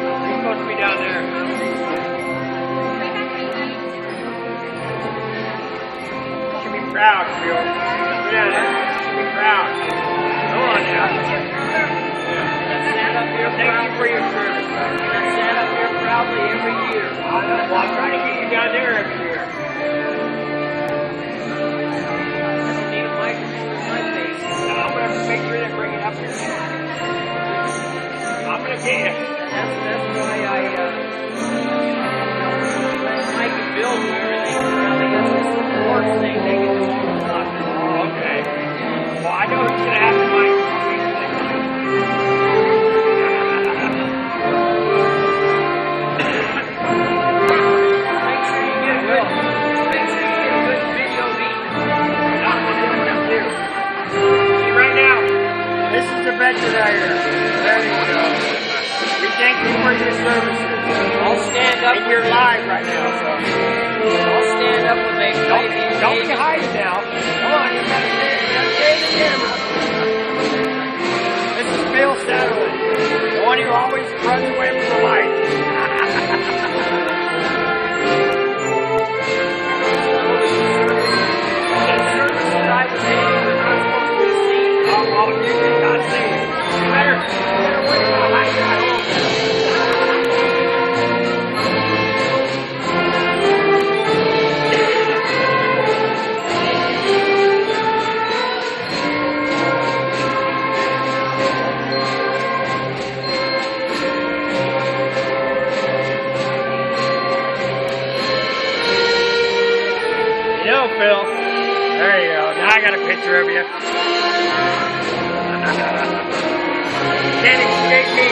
You're supposed to be down there. You should be proud, Phil. Go down there. You should be proud. Come on now. Stand up here. Thank you for your service. Stand up here proudly every year. Well, I'm trying to get you down there every year. Need a microphone with my face. I'm going to make sure they bring it up here. I'm going to get you. That's why I let Mike and Bill do everything. That's the worst thing they can do all the time. Oh, okay. Well, I know who's going to have the mic. Make sure you get a good video beat. See, right now, this is the veteran right here. There you go. We thank you for your services. I'll stand up. And you're live right now, so. I'll stand up with a baby. Don't you hide now. Come on, you gotta stay in the camera. This is Bill Satterley, the one who always runs away from the light. I was saying we're not supposed to see. Oh, you did not see it. You better wait till I got home. You know, Phil. There you go. Now I got a picture of you. Can't escape me.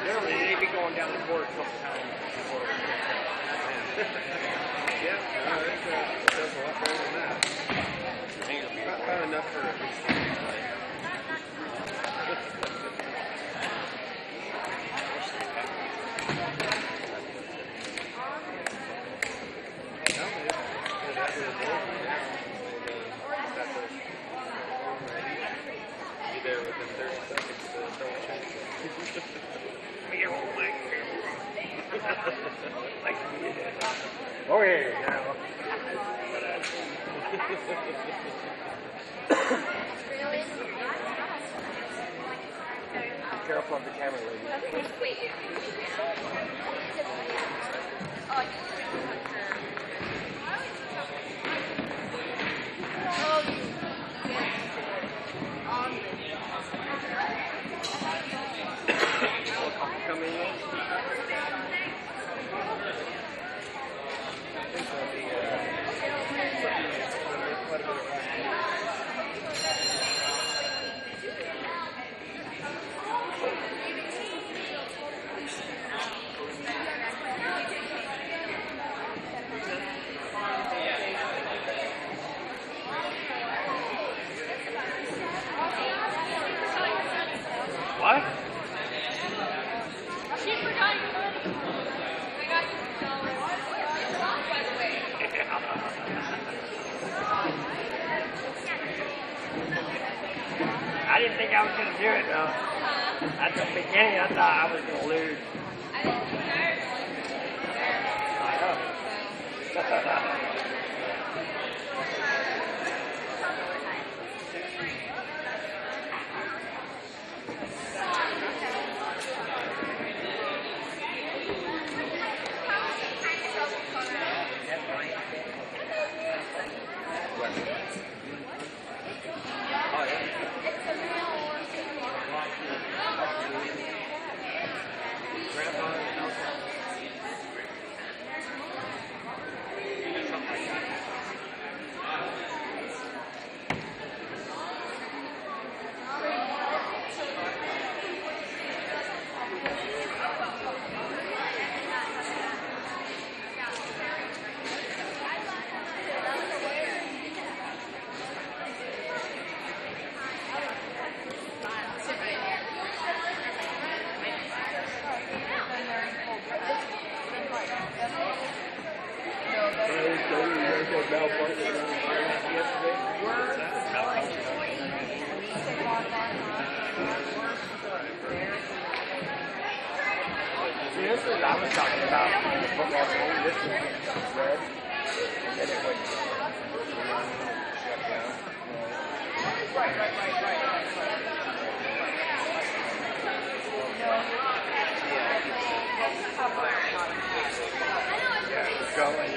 Generally, they'd be going down the court a couple times before we get Yeah, it does a lot better than that. About enough for at least be there within 30 seconds to double check. Oh, yeah. Now. Careful of the camera, lady. Coming in. What? I didn't think I was going to do it, though. At the beginning, I thought I was going to lose. I know. This is, I was talking about the football game. This is red, and then it would shut down. Yeah, go and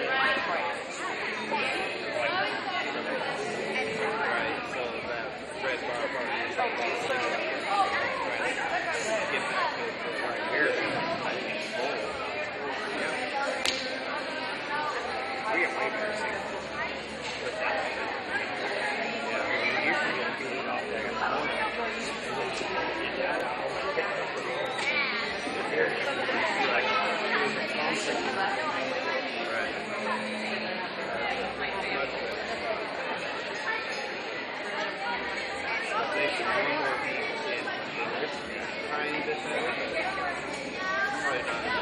right, so that red bar part get back to right here. We get way better signal with that. Yeah, usually going to be off there in the morning. Here, it's going to be like right. They should be more in this kind of thing. Probably not.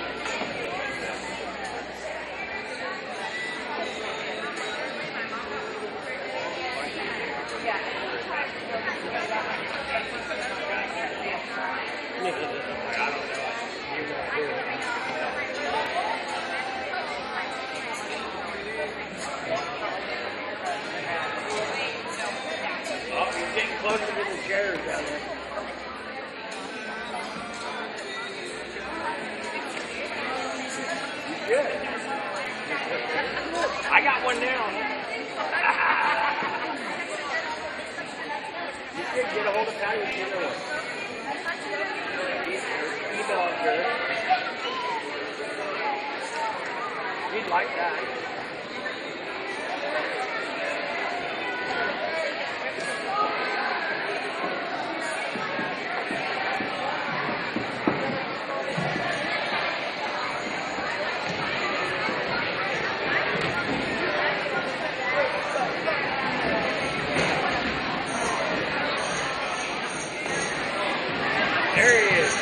Oh, you're getting closer to the chairs down there. Good. I got one now. You should get a hold of Patty and get her one. Email her. You'd like that. There he is.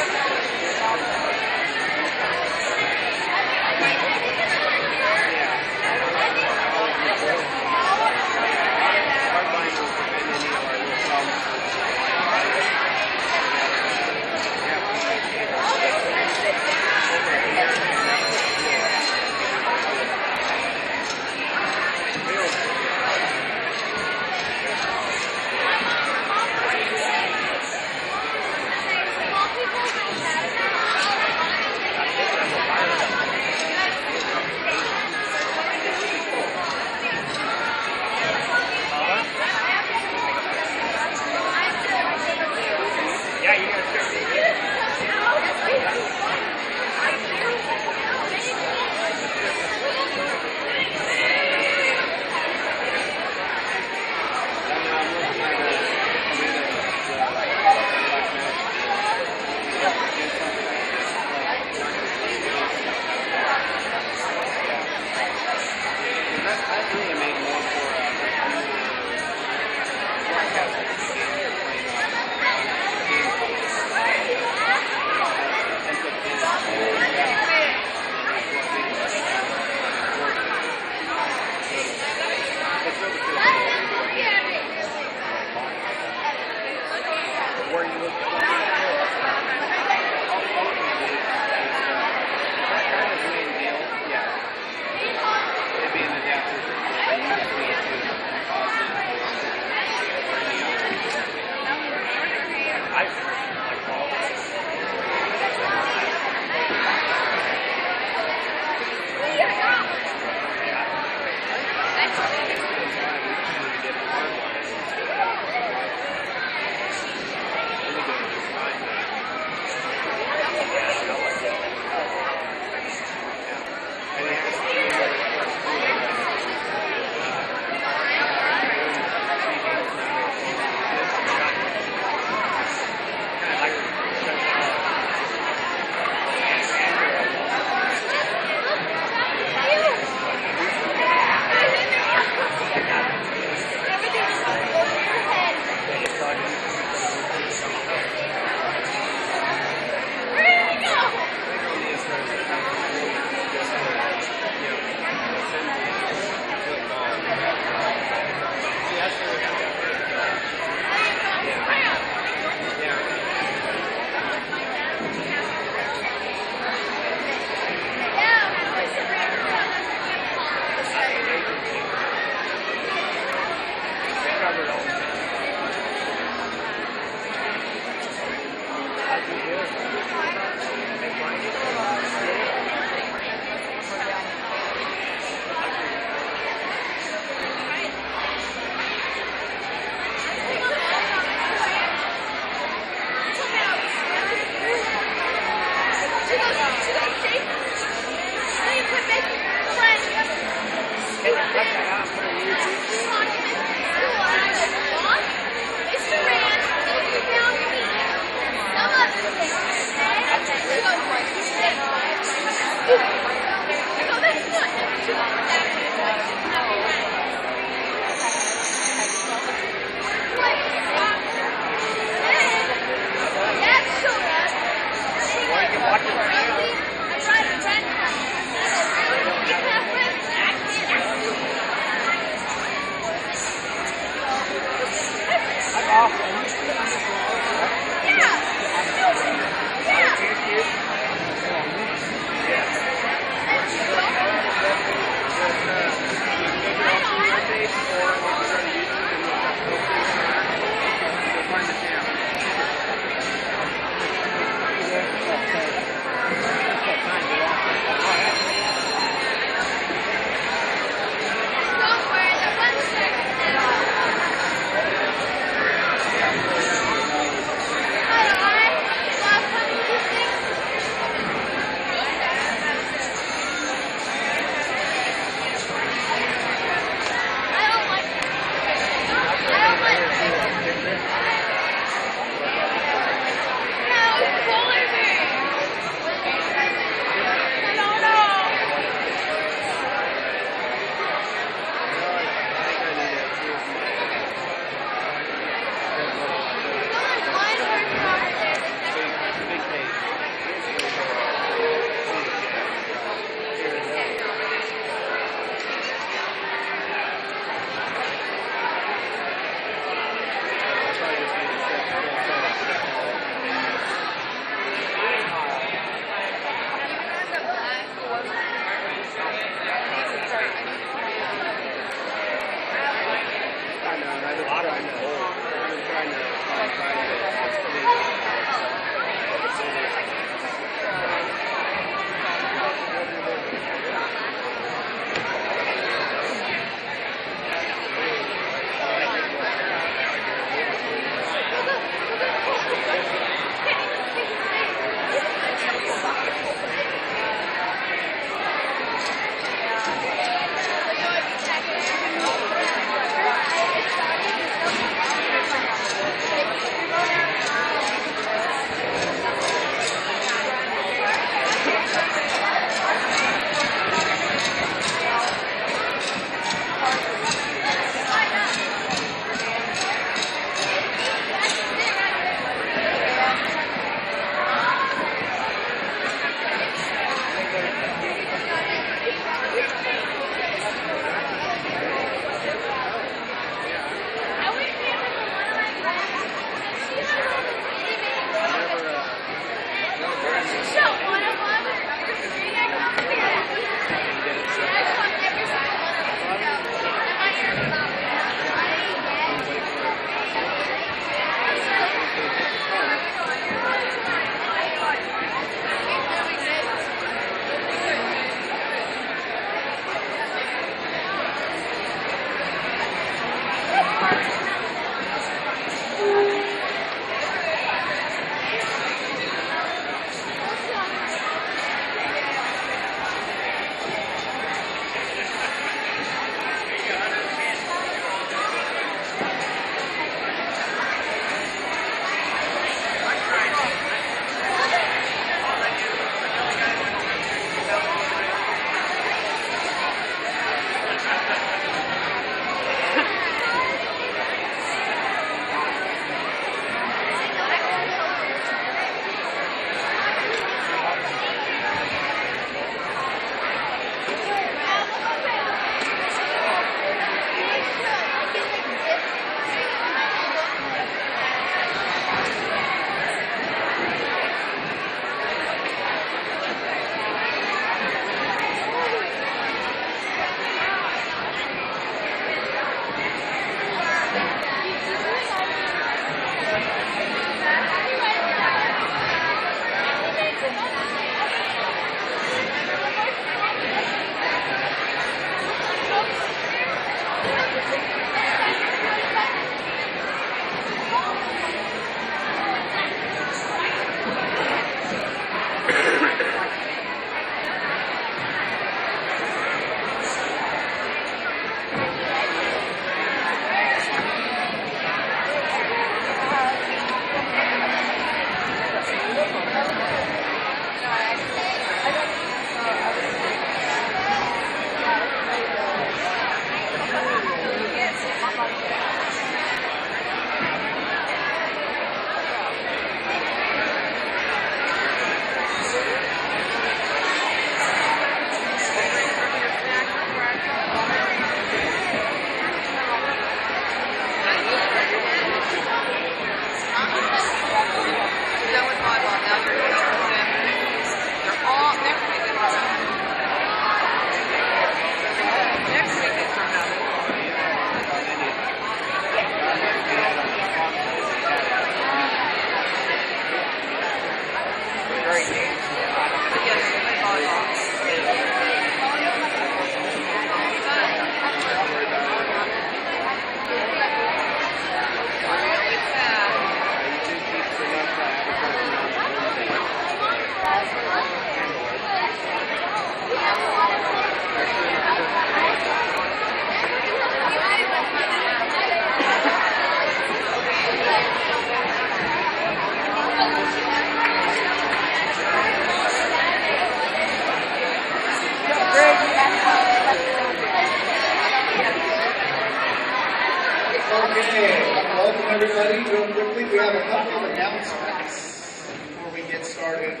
Welcome everybody. Real quickly, we have a couple of announcements before we get started.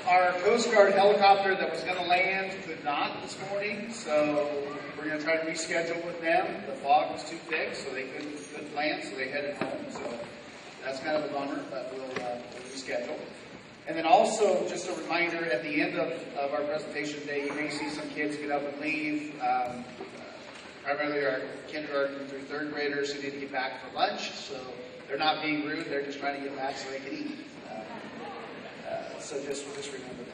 Our Coast Guard helicopter that was going to land could not this morning, so we're going to try to reschedule with them. The fog was too thick, so they couldn't land, so they headed home. So that's kind of a bummer, but we'll reschedule. And then also, just a reminder, at the end of our presentation today, you may see some kids get up and leave. Primarily our kindergarten through third graders who need to get back for lunch, so they're not being rude, they're just trying to get back so they can eat. So just remember that.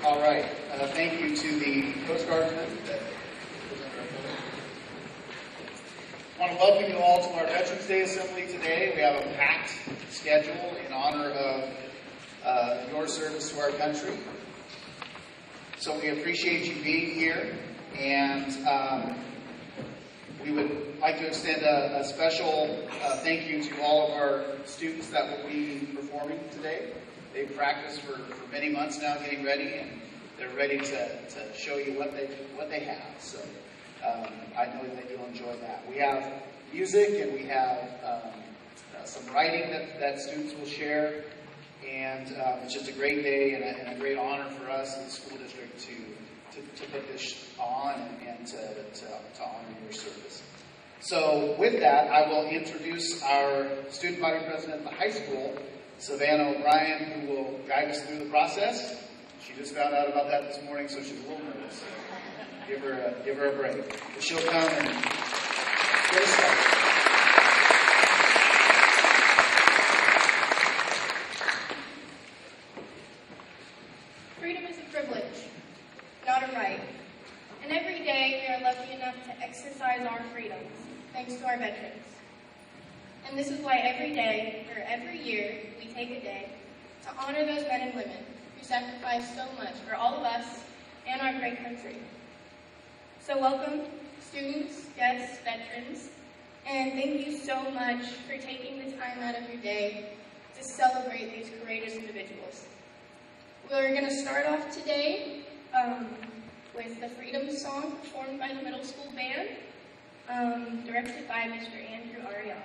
All right. Thank you to the Coast Guardsmen. I want to welcome you all to our Veterans Day Assembly today. We have a packed schedule in honor of your service to our country. So we appreciate you being here, and we would like to extend a special thank you to all of our students that will be performing today. They've practiced for many months now getting ready, and they're ready to show you what they have. So I know that you'll enjoy that. We have music, and we have some writing that students will share, and it's just a great day and a great honor for us in the school district to put this on and to honor your service. So with that, I will introduce our student body president at the high school, Savannah O'Brien, who will guide us through the process. She just found out about that this morning, so she's a little nervous. Give her a break. But she'll come and get us started. Freedom is a privilege, not a right. And every day we are lucky enough to exercise our freedoms, thanks to our veterans. And this is why every day, or every year, we take a day to honor those men and women who sacrificed so much for all of us and our great country. So welcome, students, guests, veterans, and thank you so much for taking the time out of your day to celebrate these courageous individuals. We're going to start off today with the Freedom Song performed by the middle school band, directed by Mr. Andrew Arias.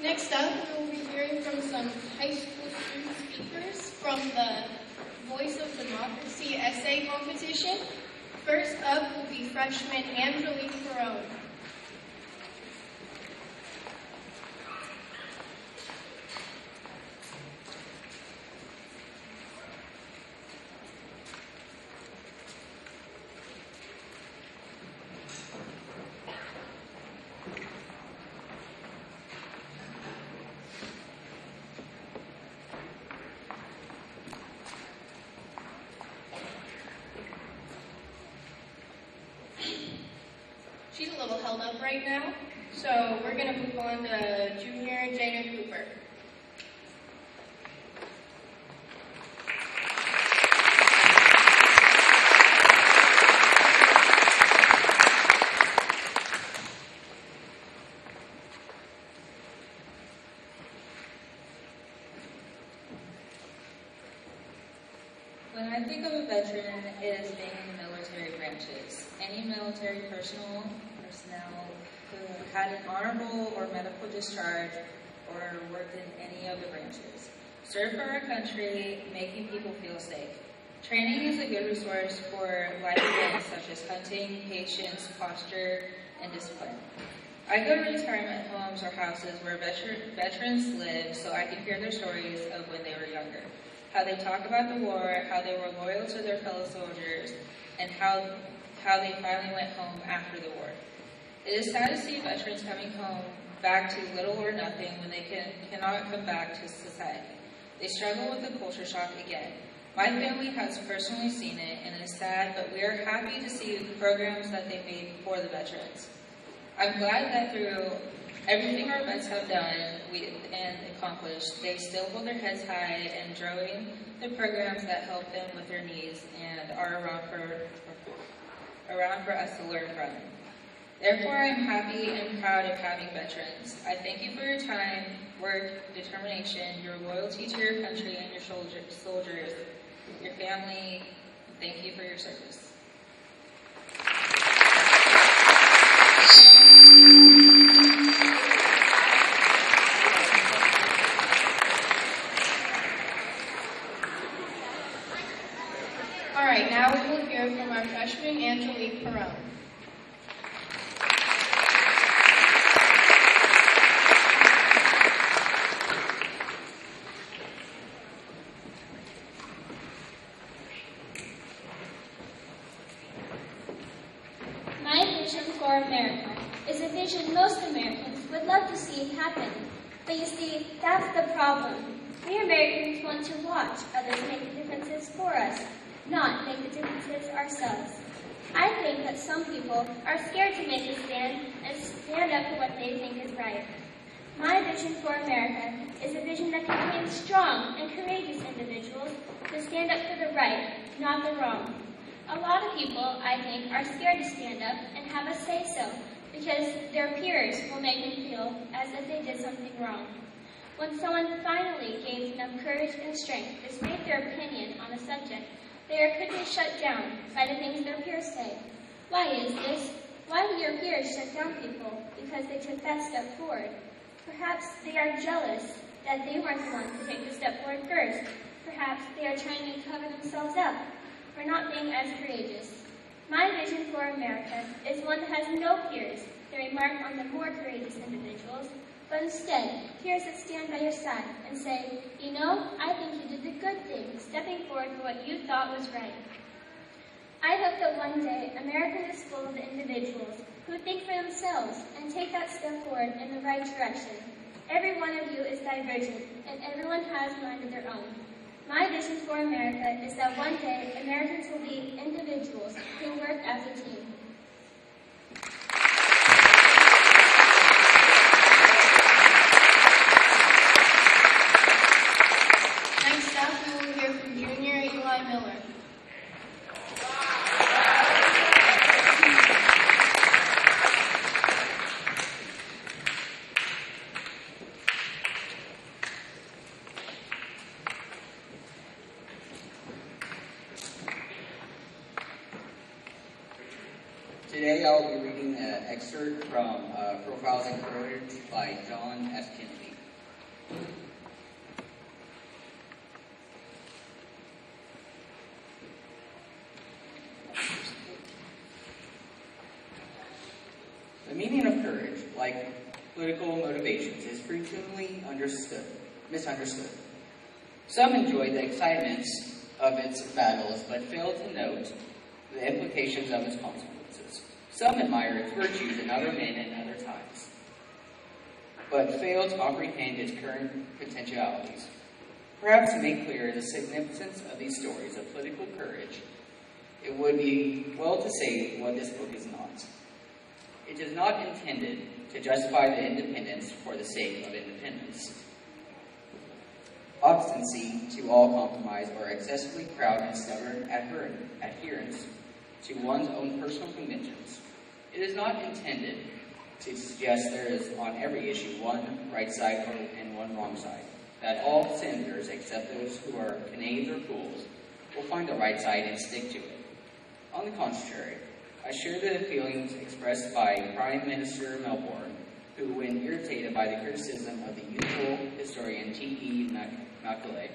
Next up, we will be hearing from some high school student speakers from the Voice of Democracy essay competition. First up will be freshman Angelique Perrone. She's a little held up right now, so we're going to move on to junior Jada Cooper. When I think of a veteran, it is being in the military branches. any military personnel who had an honorable or medical discharge or worked in any of the branches. Serve for our country, making people feel safe. Training is a good resource for life events such as hunting, patience, posture, and discipline. I go to retirement homes or houses where veterans live so I can hear their stories of when they were younger, how they talk about the war, how they were loyal to their fellow soldiers, and how they finally went home after the war. It is sad to see veterans coming home back to little or nothing when they cannot come back to society. They struggle with the culture shock again. My family has personally seen it, and it is sad, but we are happy to see the programs that they made for the veterans. I'm glad that through everything our vets have done and accomplished, they still hold their heads high and join the programs that help them with their needs and are around for us to learn from. Therefore, I'm happy and proud of having veterans. I thank you for your time, work, determination, your loyalty to your country and your soldiers, your family. Thank you for your service. All right, now we will hear from our freshman, Angelique Perone. My vision for America is a vision most Americans would love to see happen. But you see, that's the problem. We Americans want to watch others make the differences for us, not make the differences ourselves. I think that some people are scared to make a stand and stand up for what they think is right. My vision for America is a vision that contains strong and courageous individuals who stand up for the right, not the wrong. A lot of people, I think, are scared to stand up and have a say-so because their peers will make them feel as if they did something wrong. When someone finally gains enough courage and strength to state their opinion on a subject, they are quickly shut down by the things their peers say. Why is this? Why do your peers shut down people because they took that step forward? Perhaps they are jealous that they weren't the ones to take the step forward first. Perhaps they are trying to cover themselves up for not being as courageous. My vision for America is one that has no peers that remark on the more courageous individuals, but instead peers that stand by your side and say, you know, I think you did the good thing, stepping forward for what you thought was right. I hope that one day America is full of individuals who think for themselves and take that step forward in the right direction. Every one of you is divergent, and everyone has a mind of their own. My vision for America is that one day Americans will be individuals who work as a team. Next up, we will hear from Junior Eli Miller. Today I will be reading an excerpt from Profiles in Courage by John F. Kennedy. The meaning of courage, like political motivations, is frequently misunderstood. Some enjoy the excitements of its battles, but fail to note the implications of its consequences. Some admire its virtues in other men and other times, but fail to comprehend its current potentialities. Perhaps to make clear the significance of these stories of political courage, it would be well to say what this book is not. It is not intended to justify the independence for the sake of independence. Obstinacy to all compromise or excessively proud and stubborn adherence to one's own personal convictions. It is not intended to suggest there is on every issue one right side and one wrong side, that all senators, except those who are knaves or fools, will find the right side and stick to it. On the contrary, I share the feelings expressed by Prime Minister Melbourne, who, when irritated by the criticism of the youthful historian T.E. Macaulay,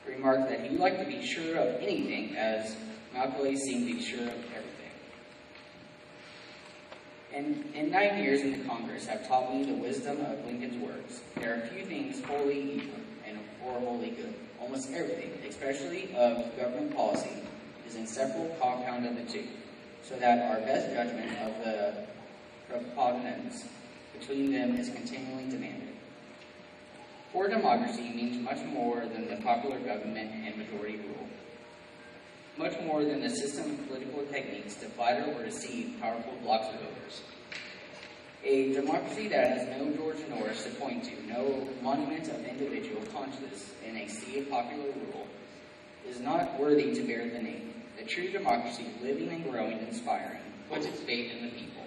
remarked that he liked to be sure of anything, as Macaulay seemed to be sure of everything. And 9 years in the Congress have taught me the wisdom of Lincoln's words. There are few things wholly evil or wholly good. Almost everything, especially of government policy, is inseparable compound of the two, so that our best judgment of the preponderance between them is continually demanded. For democracy means much more than the popular government and majority rule, much more than the system of political techniques to flatter or deceive powerful blocks of voters. A democracy that has no George Norris to point to, no monument of individual conscience in a sea of popular rule, is not worthy to bear the name. The true democracy, living and growing and inspiring, puts its faith in the people.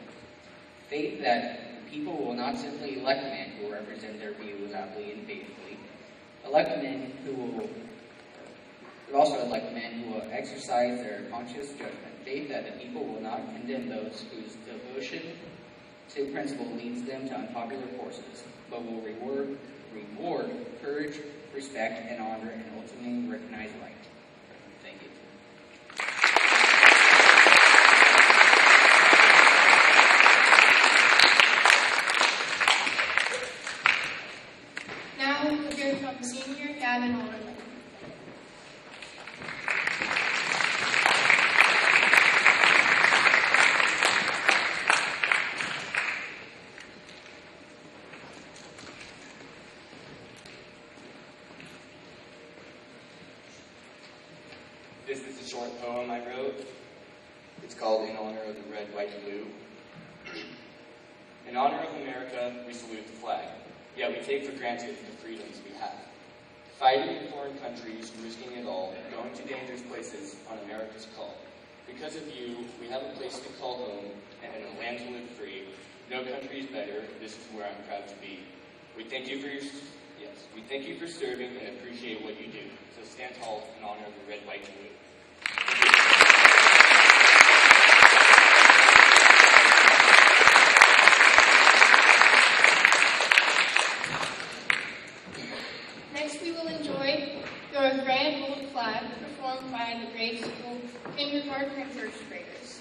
Faith that the people will not simply elect men who will represent their views aptly and faithfully, but also elect men who will exercise their conscious judgment. Faith that the people will not condemn those whose devotion to principle leads them to unpopular courses, but will reward courage, respect, and honor, and ultimately recognize right. Thank you. Now we'll hear from Senior Gavin Orland. This is a short poem I wrote. It's called In Honor of the Red, White, and Blue. In honor of America, we salute the flag, yet we take for granted the freedoms we have. Fighting in foreign countries, risking it all, going to dangerous places on America's call. Because of you, we have a place to call home and a land to live free. No country is better. This is where I'm proud to be. We thank you for serving and appreciate what you do. So stand tall in honor of the red, white, and blue. Next, we will enjoy Your Grand Old Flag, performed by the grade school kindergarten and first graders.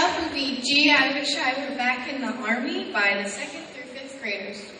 up would be Gee, I Wish I Were Back in the Army by the 2nd through 5th graders.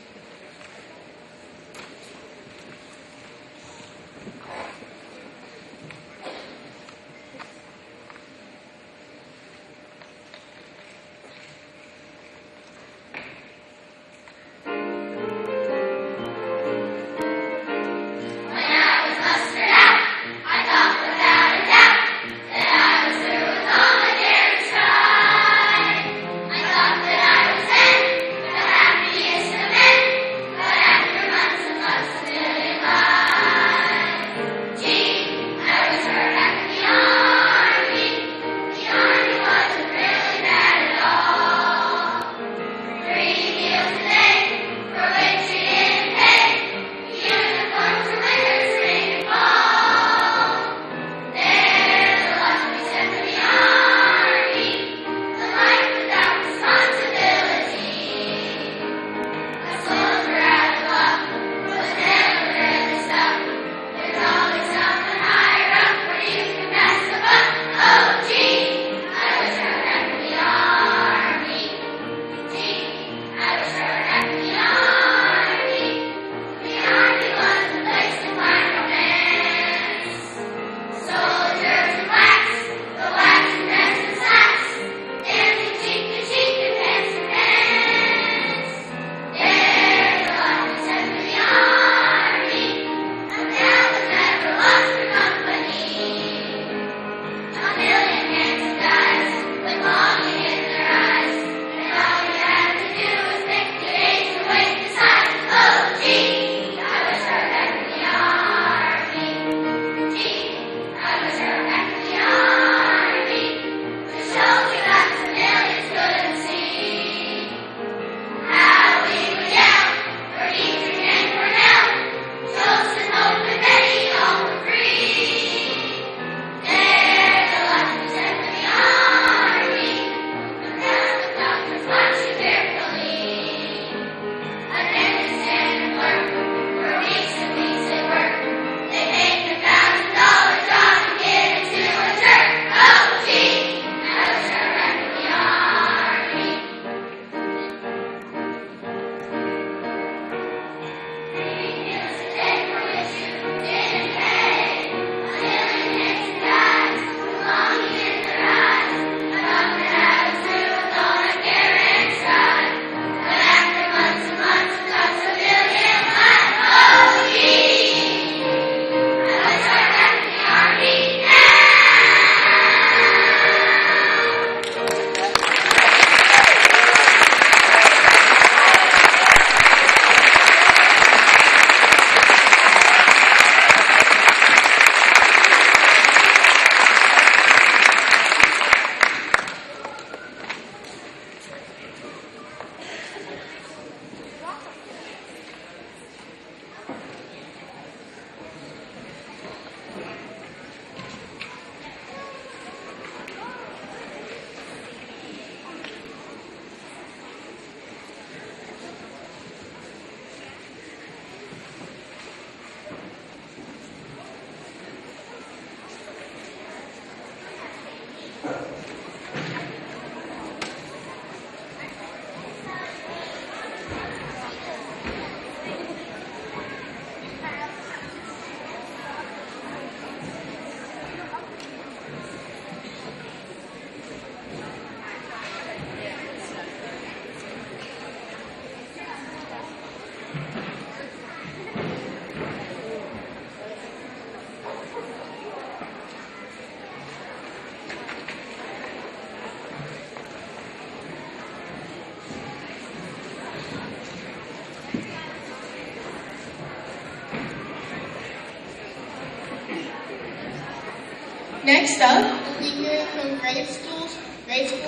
Next up, we'll be hearing from grade school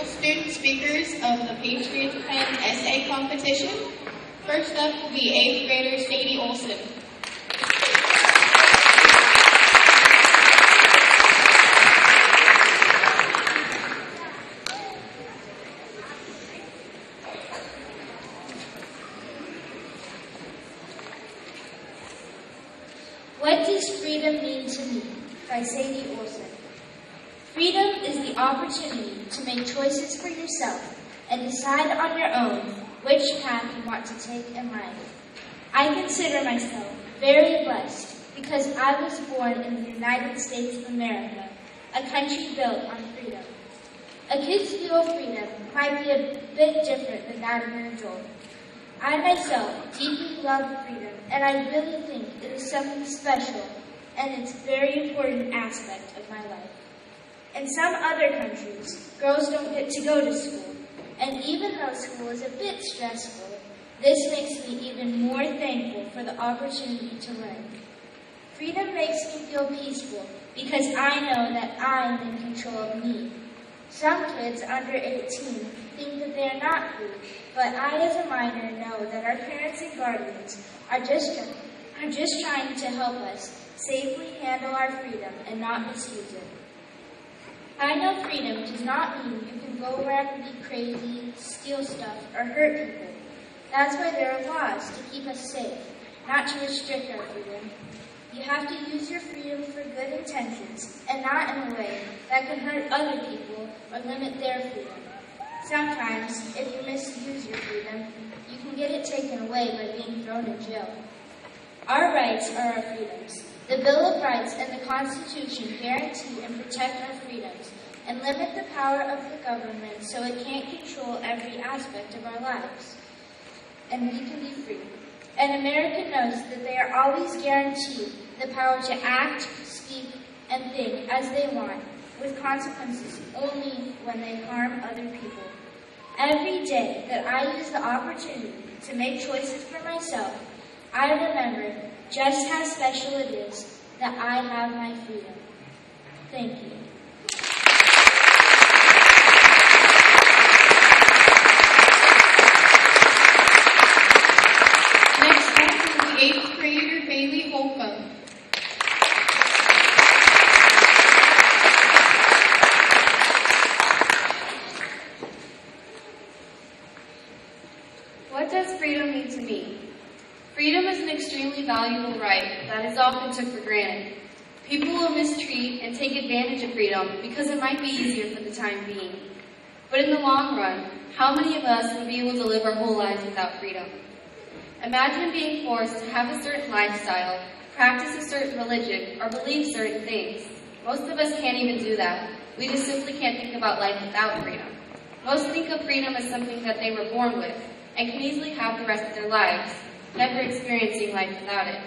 student speakers of the Patriots Pen essay competition. First up will be 8th grader Sadie Olson. What does freedom mean to me? By Sadie Olson. Freedom is the opportunity to make choices for yourself and decide on your own which path you want to take in life. I consider myself very blessed because I was born in the United States of America, a country built on freedom. A kid's view of freedom might be a bit different than that of an adult. I myself deeply love freedom, and I really think it is something special, and it's a very important aspect of my life. In some other countries, girls don't get to go to school, and even though school is a bit stressful, this makes me even more thankful for the opportunity to learn. Freedom makes me feel peaceful because I know that I am in control of me. Some kids under 18 think that they are not free, but I as a minor know that our parents and guardians are just trying to help us safely handle our freedom and not misuse it. I know freedom does not mean you can go around and be crazy, steal stuff, or hurt people. That's why there are laws to keep us safe, not to restrict our freedom. You have to use your freedom for good intentions, and not in a way that can hurt other people or limit their freedom. Sometimes, if you misuse your freedom, you can get it taken away by being thrown in jail. Our rights are our freedoms. The Bill of Rights and the Constitution guarantee and protect our freedoms and limit the power of the government so it can't control every aspect of our lives. And we can be free. An American knows that they are always guaranteed the power to act, speak, and think as they want, with consequences only when they harm other people. Every day that I use the opportunity to make choices for myself, I remember just how special it is that I have my freedom. Thank you. Next up is the 8th grader, Bailey Holcomb. What does freedom mean to me? Freedom is an extremely valuable right that is often took for granted. People will mistreat and take advantage of freedom because it might be easier for the time being. But in the long run, how many of us would be able to live our whole lives without freedom? Imagine being forced to have a certain lifestyle, practice a certain religion, or believe certain things. Most of us can't even do that. We just simply can't think about life without freedom. Most think of freedom as something that they were born with and can easily have the rest of their lives, never experiencing life without it.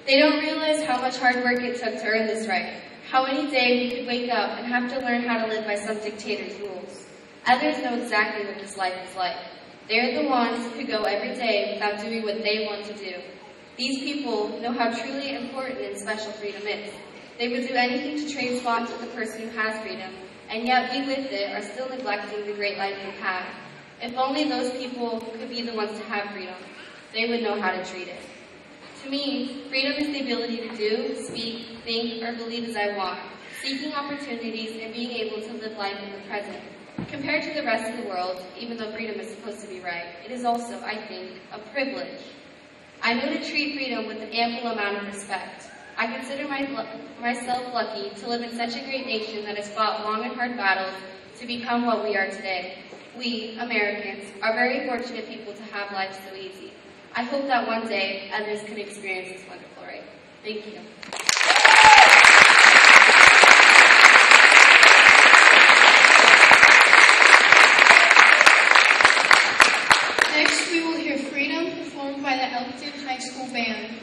They don't realize how much hard work it took to earn this right, how any day we could wake up and have to learn how to live by some dictator's rules. Others know exactly what this life is like. They're the ones who go every day without doing what they want to do. These people know how truly important and special freedom is. They would do anything to trade spots with the person who has freedom, and yet we with it are still neglecting the great life we have. If only those people could be the ones to have freedom, they would know how to treat it. To me, freedom is the ability to do, speak, think, or believe as I want, seeking opportunities and being able to live life in the present. Compared to the rest of the world, even though freedom is supposed to be right, it is also, I think, a privilege. I know to treat freedom with an ample amount of respect. I consider myself lucky to live in such a great nation that has fought long and hard battles to become what we are today. We, Americans, are very fortunate people to have life so easy. I hope that one day others can experience this wonderful right. Thank you. Next, we will hear Freedom performed by the Elkton High School Band.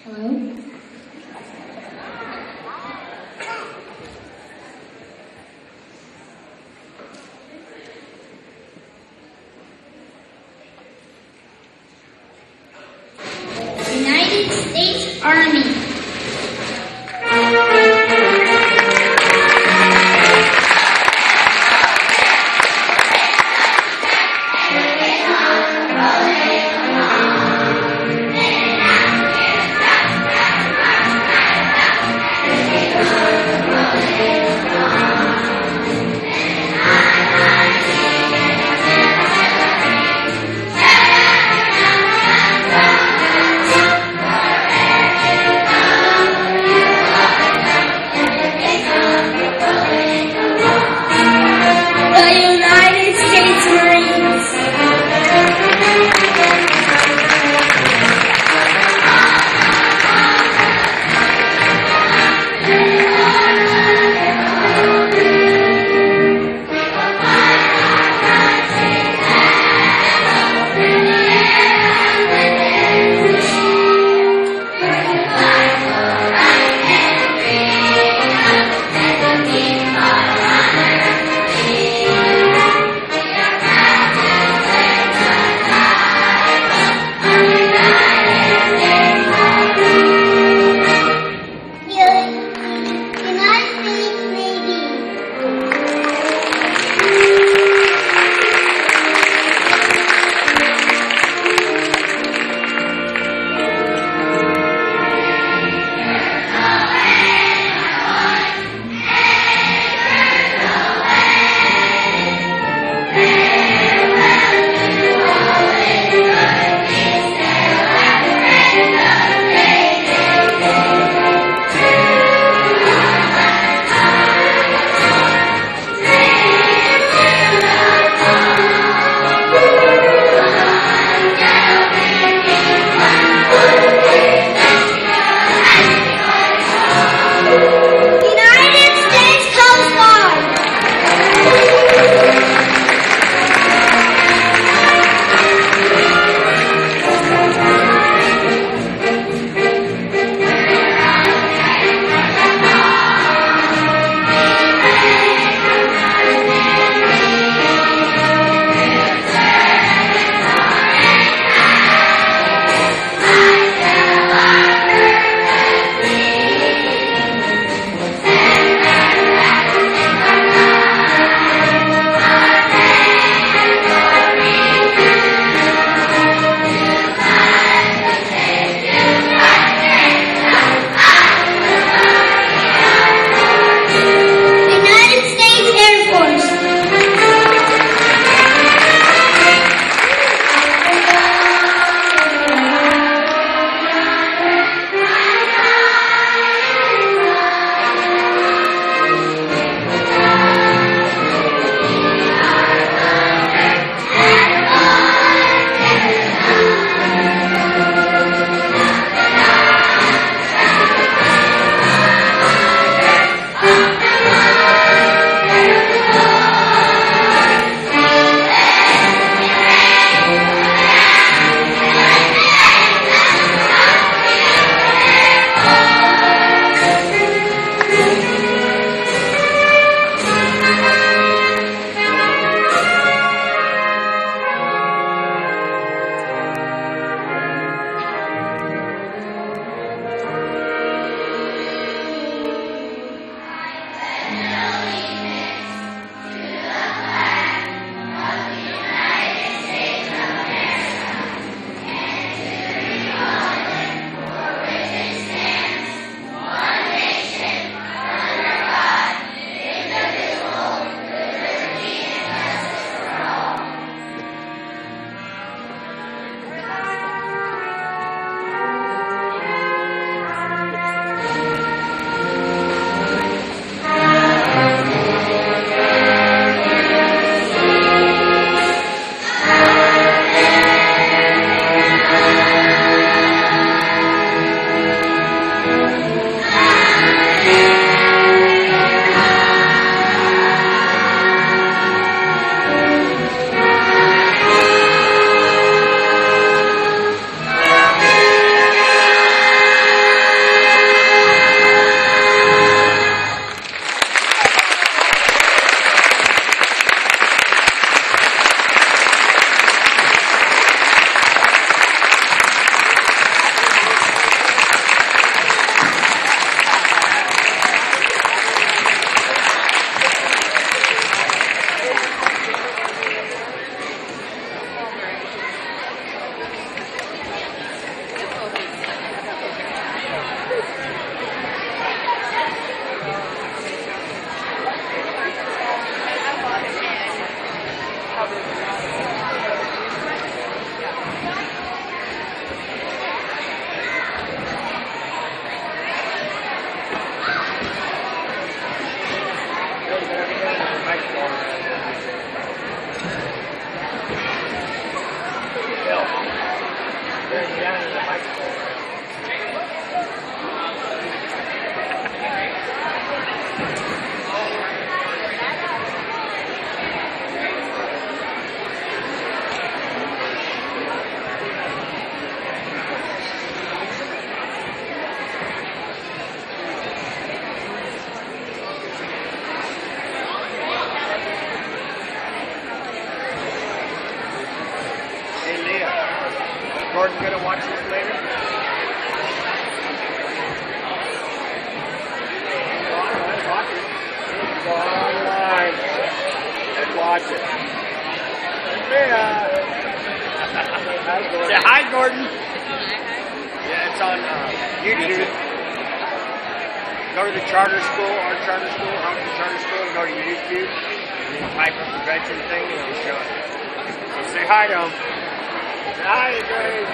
Hello? United States Army. on YouTube. Go to the charter school, our charter school, Humphrey Charter School, and go to YouTube, and then type up the veteran thing, and it'll show it. So say hi to them. Say hi, Grace.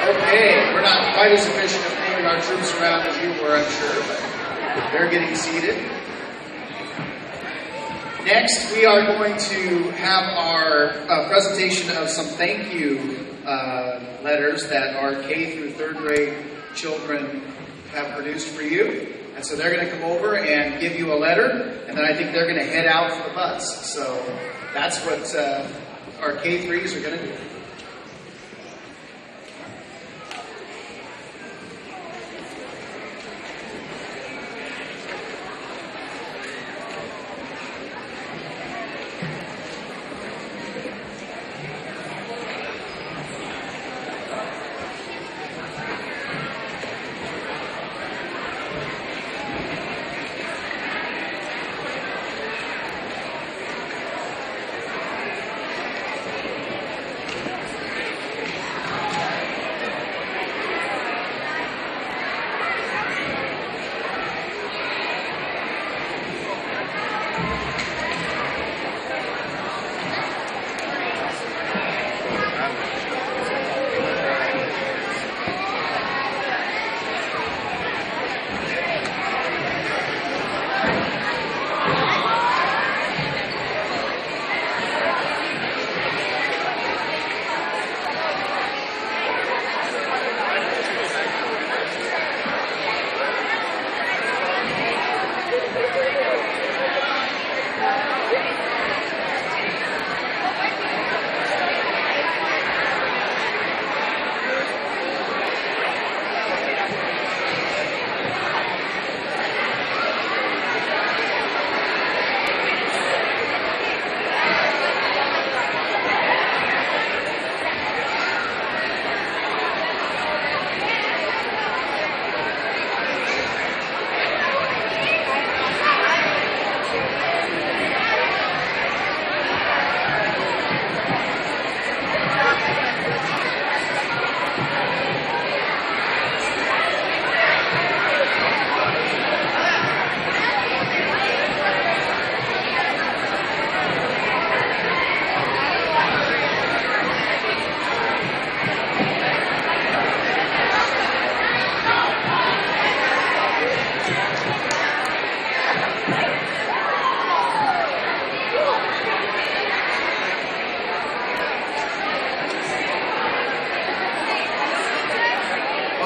Okay, we're not quite as efficient at moving our troops around as you were, I'm sure, but they're getting seated. Next, we are going to have our presentation of some thank you letters that our K through 3rd grade children have produced for you. And so they're going to come over and give you a letter, and then I think they're going to head out for the bus. So that's what our K3s are going to do.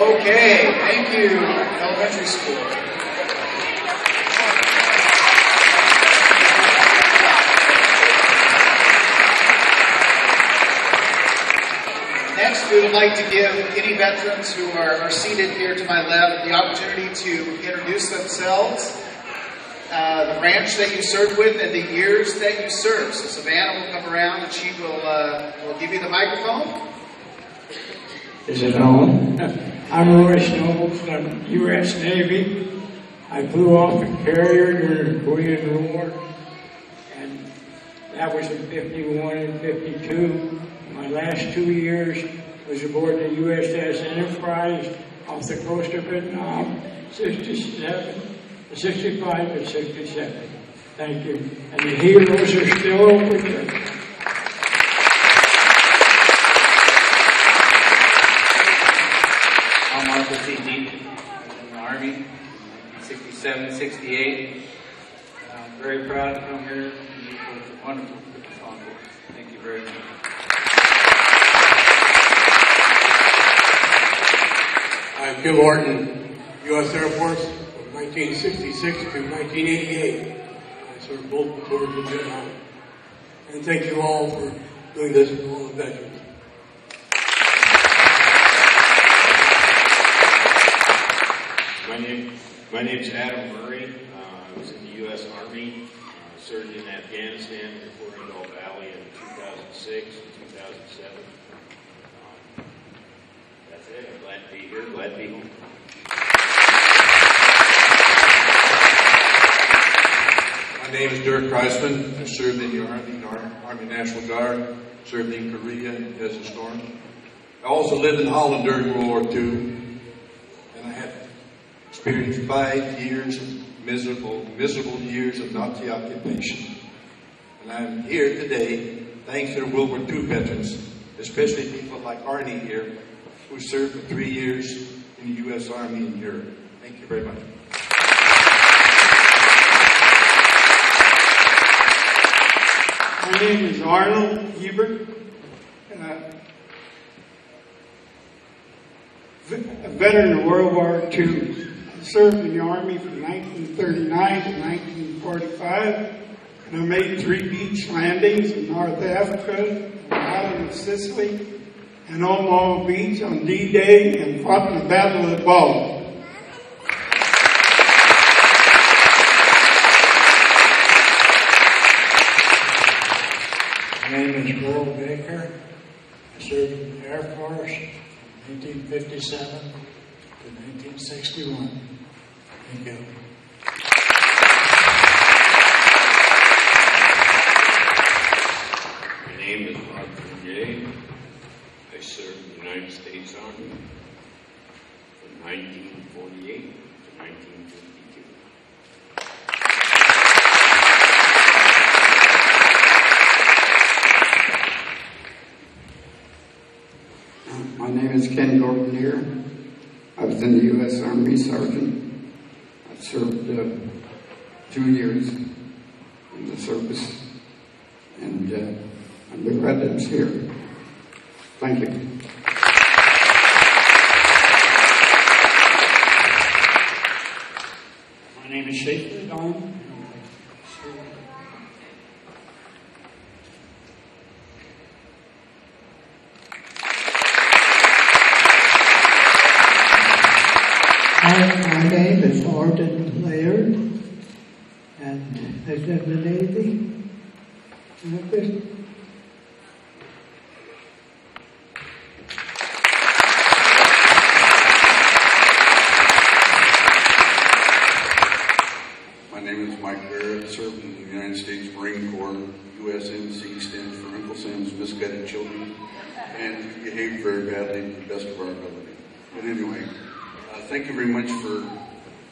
Okay, thank you, elementary school. we would like to give any veterans who are seated here to my left the opportunity to introduce themselves, the branch that you served with, and the years that you served. So Savannah will come around and she will give you the microphone. Is it on? I'm Royce Nobles. I'm U.S. Navy. I flew off a carrier during the Korean War, and that was in 51 and 52. My last 2 years was aboard the USS Enterprise off the coast of Vietnam, 65 and 67. Thank you. And the heroes are still over there. I'm Marshall T. Deep. I was in the Army, 67, 68. I'm very proud to come here. It was wonderful to put this on. Thank you very much. I'm Jim Horton, U.S. Air Force from 1966 to 1988. I served both tours in Vietnam. And thank you all for doing this for all the veterans. My name's Adam Murray. I was in the U.S. Army. Served in Afghanistan in the Corinthia Valley in 2006 and 2007. That's it. I'm glad to be here. Glad to be home. My name is Dirk Kreisman. I served in the Army National Guard. Served in Korea and Desert Storm. I also lived in Holland during World War II. And I had experienced 5 years of miserable years of Nazi occupation. And I'm here today thanks to the World War II veterans, especially people like Arnie here, who served for 3 years in the U.S. Army in Europe. Thank you very much. My name is Arnold Hebert. A veteran of World War II. I served in the Army from 1939 to 1945, and I made 3 beach landings in North Africa, the island of Sicily, and Omaha Beach on D-Day, and fought in the Battle of the Bulge. My name is Earl Baker. I served in the Air Force from 1957 to 1961. Thank you. My name is Arthur Jay. I served in the United States Army from 1948 to 1952. My name is Ken Gordonier. I was in the U.S. Army Sergeant. I served 2 years in the service, and I'm the veterans here. Thank you. My name is Schaefer Don. My name is Arden Laird, and I was in the Navy. My name is Mike Barrett. Served in the United States Marine Corps. USMC stands for Uncle Sam's Misguided Children, and behaved very badly to the best of our ability. But anyway, thank you very much for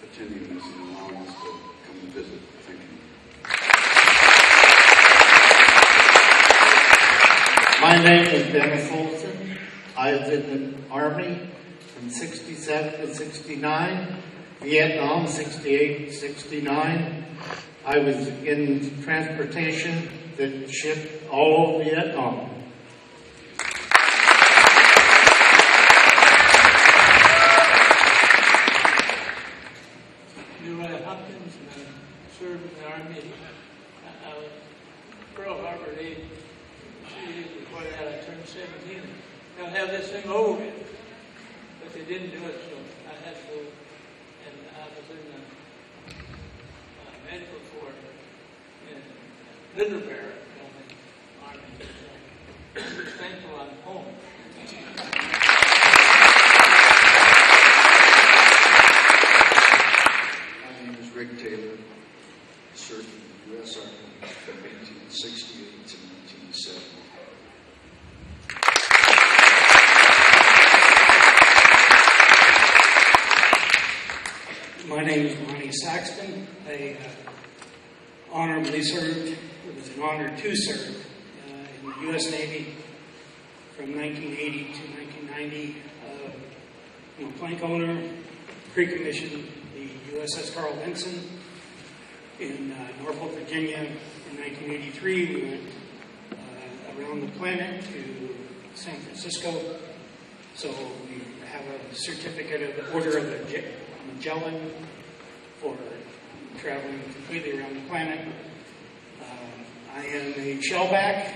attending this and allowing us to come and visit. Thank you. My name is Dennis Olson. I was in the Army from 67 to 69, Vietnam 68 to 69. I was in transportation that shipped all over Vietnam. Uriah Hopkins, and I served in the Army. I was Pearl Harbor 8. 2 years before that, I turned 17. they'll have this thing over with. But they didn't do it, so I had to go, and I was in the medical corps in Little Bear, in the Army. So I'm just thankful I'm home. My name is Rick Taylor. I served in the U.S. Army from 1868 to 1970. My name is Bonnie Saxton. I honorably served, it was an honor to serve in the U.S. Navy from 1980 to 1990. I'm a plank owner, pre-commissioned the USS Carl Vinson in Norfolk, Virginia in 1983. We went around the planet to San Francisco. So we have a certificate of the Order of the Magellan for traveling completely around the planet. I am a shellback.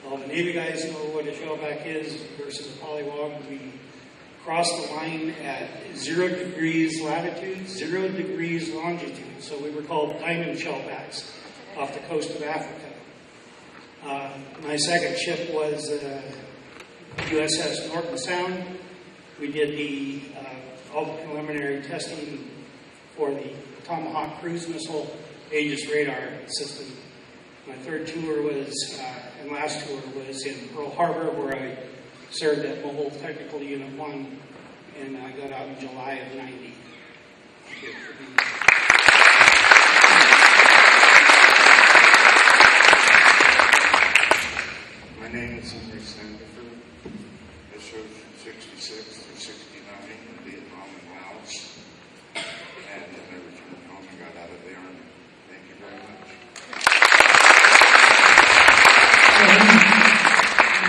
All the Navy guys know what a shellback is versus a polywog. We cross the line at 0 degrees latitude, 0 degrees longitude. So we were called diamond shellbacks off the coast of Africa. My second ship was USS Norton Sound. We did all the preliminary testing for the Tomahawk cruise missile Aegis radar system. My third tour was, and last tour was in Pearl Harbor, where I served at Mobile Technical Unit 1, and I got out in July of '90. My name is Henry Sandiford. I served from 66 to 69 in Vietnam and Laos. And then I returned home and got out of the Army. Thank you very much.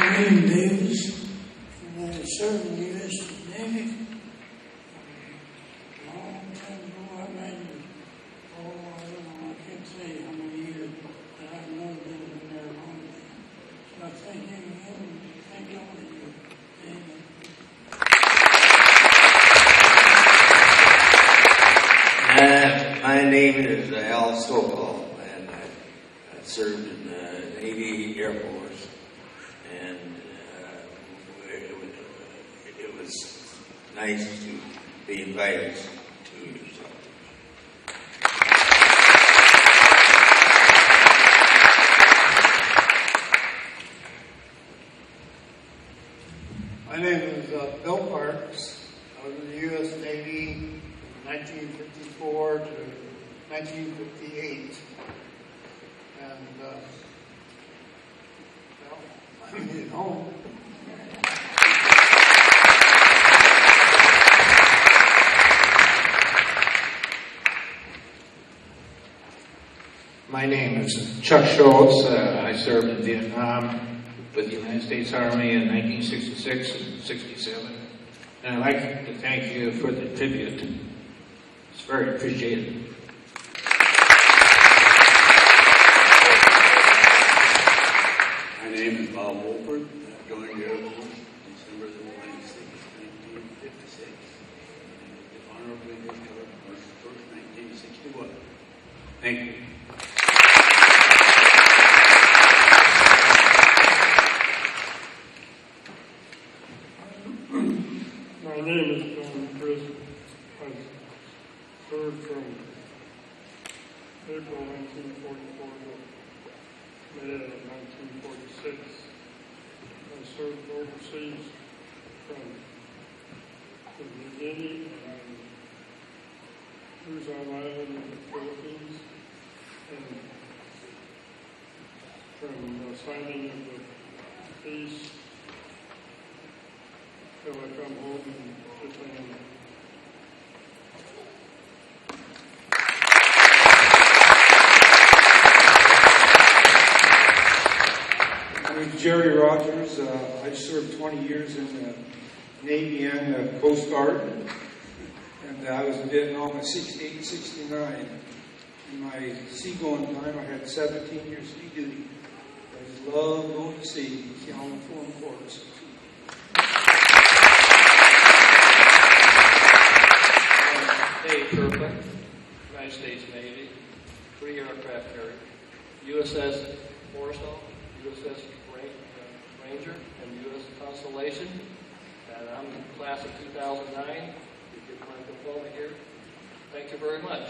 William Davis, and I served in the U.S. Navy. A long time ago, I made, I don't know, I can't say how many years, but I've known them in there long. So I thank you again, and thank all of you. Amen. My name is Al Stovall, and I served in the Navy Air Force, and it was nice to be invited to your celebration. My name is Bill Parks. I was in the U.S. Navy from 1954 to 1958. And, well, I made it home. My name is Chuck Schultz. I served in Vietnam with the United States Army in 1966 and 67. And I'd like to thank you for the tribute. It's very appreciated. My name is Bob Wolford. I joined the Air Force December 26, 1956. And honorably discharged March 1st, 1961. Thank you. My name is John Chris. I served from April 1944 to May of 1946. I served overseas from the beginning and Luzon Island in the Philippines, and from the signing of the peace till I come home in Japan. My name is Jerry Rogers. I served 20 years in the Navy and the Coast Guard. And I was in Vietnam in 68 and 69. In my seagoing time, I had 17 years sea duty. I just love going to sea, see all the foreign ports. Dave Kirkland, United States Navy, 3 aircraft carrier, USS Forrestal, USS Ranger, and US Constellation. And I'm in the class of 2009. You get my diploma here. Thank you very much.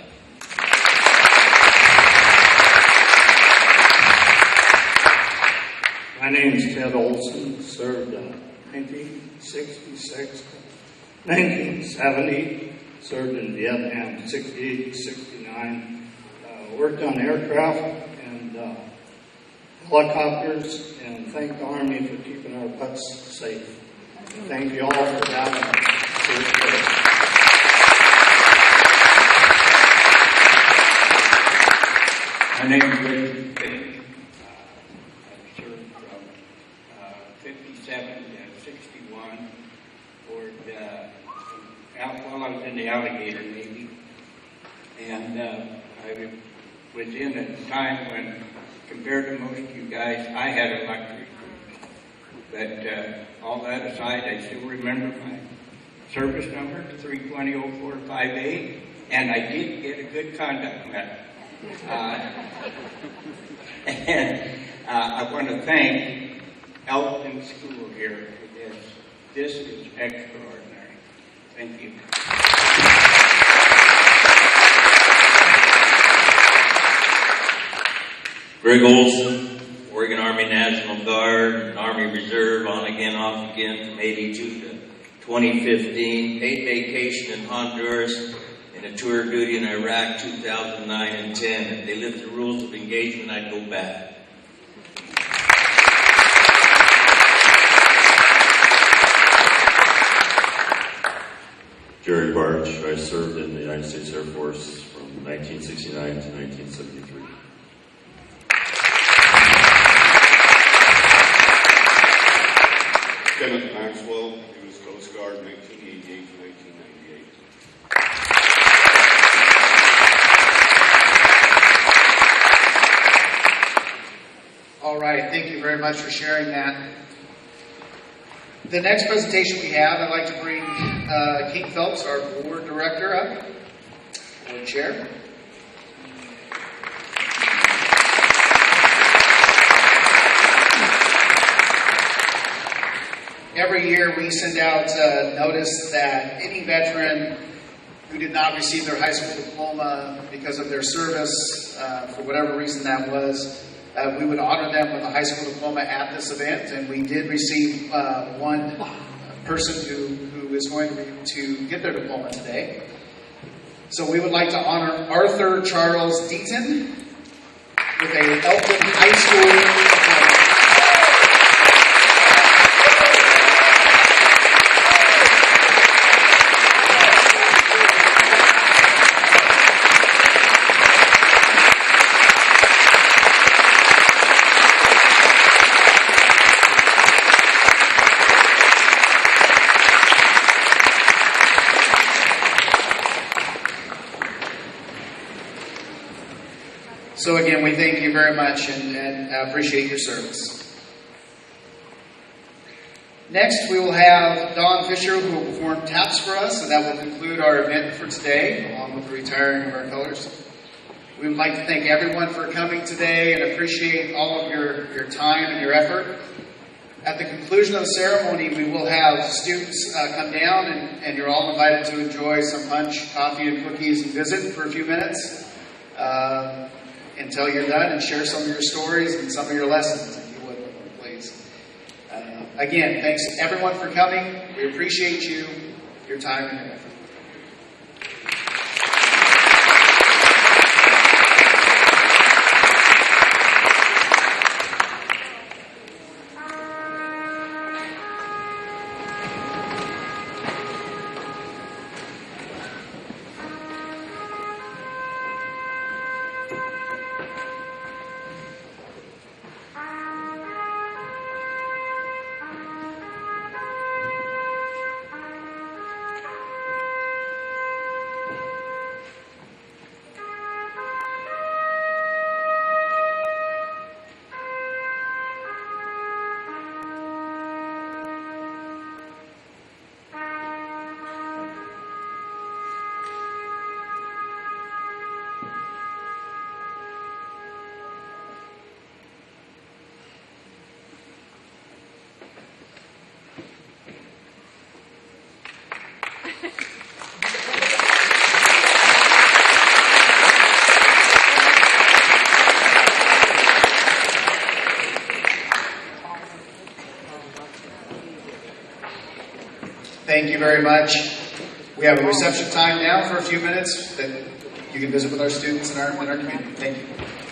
My name is Ted Olson, served 1966 to 1970, served in Vietnam 68 to 69, worked on aircraft and helicopters, and thank the Army for keeping our butts safe. Thank you all for having us. My name is Richard King. I served from 57 to 61. While I was in the Alligator Navy, and I was in a time when, compared to most of you guys, I had a luxury cruise. But all that aside, I still remember my service number, 320-0458, and I did get a good conduct medal. And I want to thank Elton School here for this. This is extraordinary. Thank you. Greg Olson, Oregon Army National Guard, Army Reserve, on again, off again from 82 to 2015, paid vacation in Honduras, and a tour of duty in Iraq 2009 and 10. If they lift the rules of engagement, I'd go back. Jerry Barch. I served in the United States Air Force from 1969 to 1973. Kenneth Maxwell, he was Coast Guard 1988 to 1998. All right, thank you very much for sharing that. The next presentation we have, I'd like to bring Keith Phelps, our board director, up, board chair. Every year we send out a notice that any veteran who did not receive their high school diploma because of their service, for whatever reason that was, we would honor them with a high school diploma at this event, and we did receive one person who is going to get their diploma today. So we would like to honor Arthur Charles Deaton with a Elton High School diploma. So again, we thank you very much and appreciate your service. Next, we will have Don Fisher, who will perform taps for us, and that will conclude our event for today, along with the retiring of our colors. We would like to thank everyone for coming today and appreciate all of your time and your effort. At the conclusion of the ceremony, we will have students come down, and you're all invited to enjoy some punch, coffee, and cookies and visit for a few minutes. Until you're done, and share some of your stories and some of your lessons, if you would, please. Again, thanks everyone for coming. We appreciate you, your time, and your effort. Thank you very much. We have a reception time now for a few minutes that you can visit with our students in our community. Thank you.